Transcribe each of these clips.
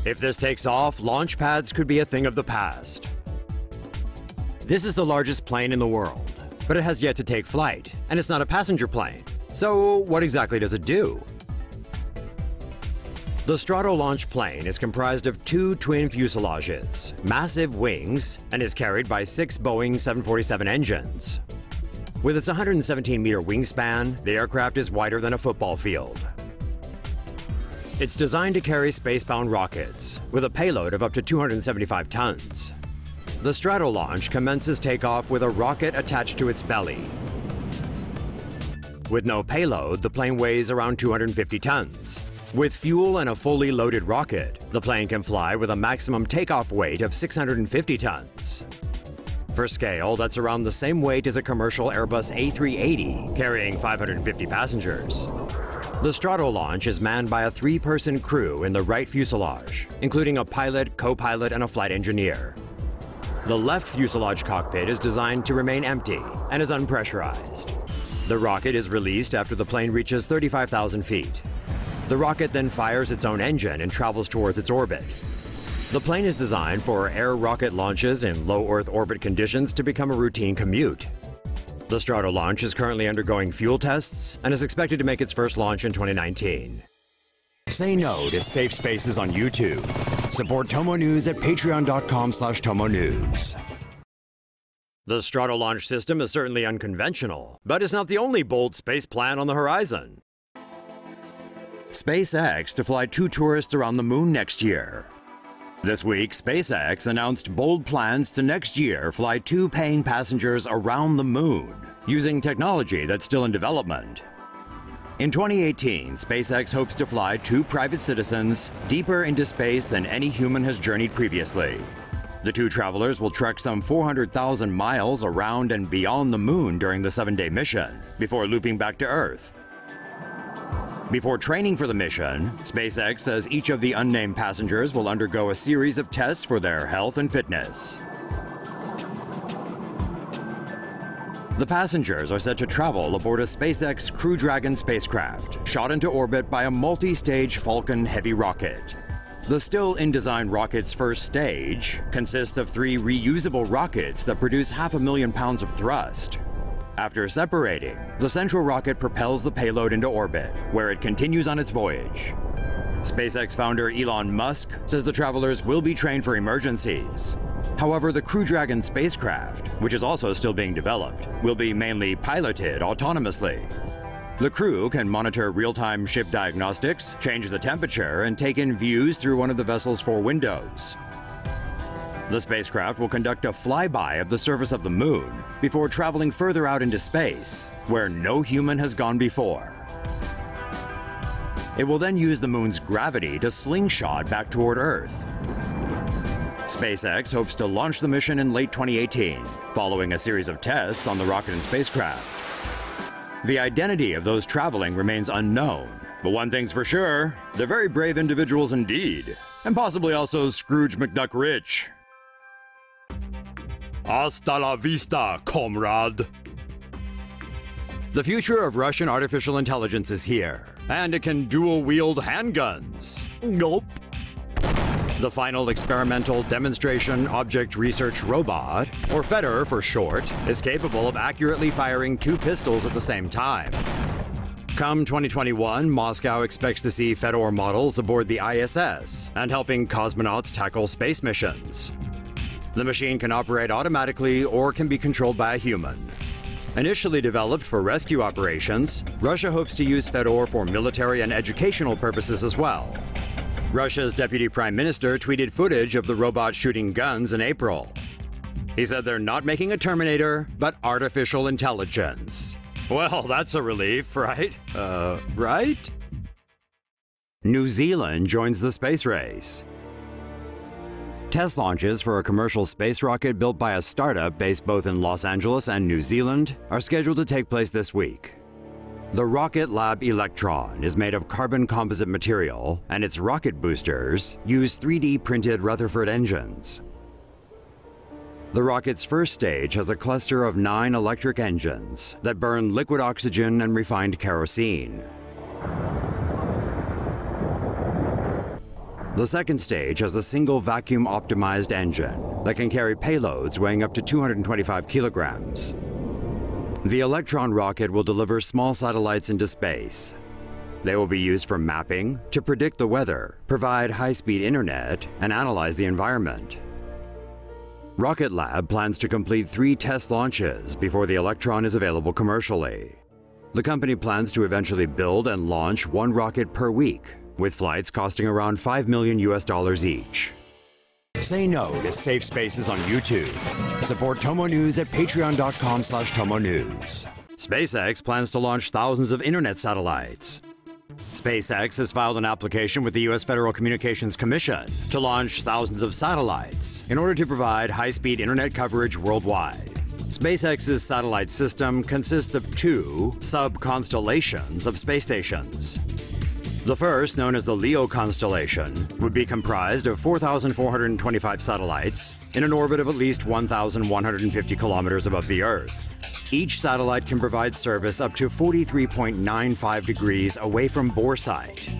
If this takes off, launch pads could be a thing of the past. This is the largest plane in the world, but it has yet to take flight, and it's not a passenger plane. So what exactly does it do? The Stratolaunch plane is comprised of two twin fuselages, massive wings, and is carried by 6 Boeing 747 engines. With its 117-meter wingspan, the aircraft is wider than a football field. It's designed to carry spacebound rockets, with a payload of up to 275 tons. The Stratolaunch commences takeoff with a rocket attached to its belly. With no payload, the plane weighs around 250 tons. With fuel and a fully loaded rocket, the plane can fly with a maximum takeoff weight of 650 tons. For scale, that's around the same weight as a commercial Airbus A380, carrying 550 passengers. The Stratolaunch is manned by a 3-person crew in the right fuselage, including a pilot, co-pilot, and a flight engineer. The left fuselage cockpit is designed to remain empty and is unpressurized. The rocket is released after the plane reaches 35,000 feet. The rocket then fires its own engine and travels towards its orbit. The plane is designed for air-rocket launches in low Earth orbit conditions to become a routine commute. The Stratolaunch is currently undergoing fuel tests and is expected to make its first launch in 2019. Say no to safe spaces on YouTube. Support TomoNews at patreon.com/TomoNews. The Stratolaunch system is certainly unconventional, but it's not the only bold space plan on the horizon. SpaceX to fly 2 tourists around the moon next year. This week, SpaceX announced bold plans to next year fly 2 paying passengers around the moon, using technology that's still in development. In 2018, SpaceX hopes to fly 2 private citizens deeper into space than any human has journeyed previously. The 2 travelers will trek some 400,000 miles around and beyond the moon during the 7-day mission, before looping back to Earth. Before training for the mission, SpaceX says each of the unnamed passengers will undergo a series of tests for their health and fitness. The passengers are set to travel aboard a SpaceX Crew Dragon spacecraft, shot into orbit by a multi-stage Vulcan heavy rocket. The still-in-design rocket's first stage consists of 3 reusable rockets that produce 500,000 pounds of thrust. After separating, the central rocket propels the payload into orbit, where it continues on its voyage. SpaceX founder Elon Musk says the travelers will be trained for emergencies. However, the Crew Dragon spacecraft, which is also still being developed, will be mainly piloted autonomously. The crew can monitor real-time ship diagnostics, change the temperature, and take in views through one of the vessel's 4 windows. The spacecraft will conduct a flyby of the surface of the moon before traveling further out into space, where no human has gone before. It will then use the moon's gravity to slingshot back toward Earth. SpaceX hopes to launch the mission in late 2018, following a series of tests on the rocket and spacecraft. The identity of those traveling remains unknown, but one thing's for sure, they're very brave individuals indeed, and possibly also Scrooge McDuck rich. Hasta la vista, comrade. The future of Russian artificial intelligence is here, and it can dual-wield handguns. Gulp. The final experimental demonstration object research robot, or FEDOR for short, is capable of accurately firing 2 pistols at the same time. Come 2021, Moscow expects to see FEDOR models aboard the ISS and helping cosmonauts tackle space missions. The machine can operate automatically or can be controlled by a human. Initially developed for rescue operations, Russia hopes to use FEDOR for military and educational purposes as well. Russia's deputy prime minister tweeted footage of the robot shooting guns in April. He said they're not making a Terminator, but artificial intelligence. Well, that's a relief, right? Right? New Zealand joins the space race. Test launches for a commercial space rocket built by a startup based both in Los Angeles and New Zealand are scheduled to take place this week. The rocket lab Electron is made of carbon composite material, and its rocket boosters use 3D printed Rutherford engines. The rocket's first stage has a cluster of 9 electric engines that burn liquid oxygen and refined kerosene. The second stage has a single vacuum-optimized engine that can carry payloads weighing up to 225 kilograms. The Electron rocket will deliver small satellites into space. They will be used for mapping, to predict the weather, provide high-speed internet, and analyze the environment. Rocket Lab plans to complete 3 test launches before the Electron is available commercially. The company plans to eventually build and launch 1 rocket per week, with flights costing around $5 million each. Say no to safe spaces on YouTube. Support TomoNews at patreon.com/TomoNews. SpaceX plans to launch thousands of internet satellites. SpaceX has filed an application with the U.S. Federal Communications Commission to launch thousands of satellites in order to provide high-speed internet coverage worldwide. SpaceX's satellite system consists of 2 sub-constellations of space stations. The first, known as the Leo constellation, would be comprised of 4,425 satellites in an orbit of at least 1,150 kilometers above the Earth. Each satellite can provide service up to 43.95 degrees away from bore site.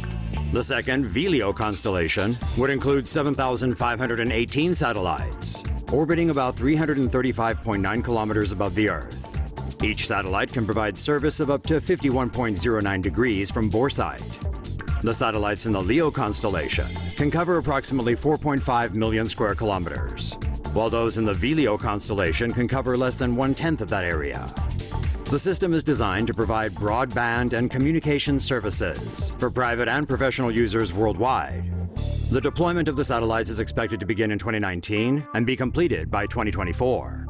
The second, VLEO constellation, would include 7,518 satellites, orbiting about 335.9 kilometers above the Earth. Each satellite can provide service of up to 51.09 degrees from bore site. The satellites in the Leo constellation can cover approximately 4.5 million square kilometers, while those in the VLEO constellation can cover less than 1/10 of that area. The system is designed to provide broadband and communication services for private and professional users worldwide. The deployment of the satellites is expected to begin in 2019 and be completed by 2024.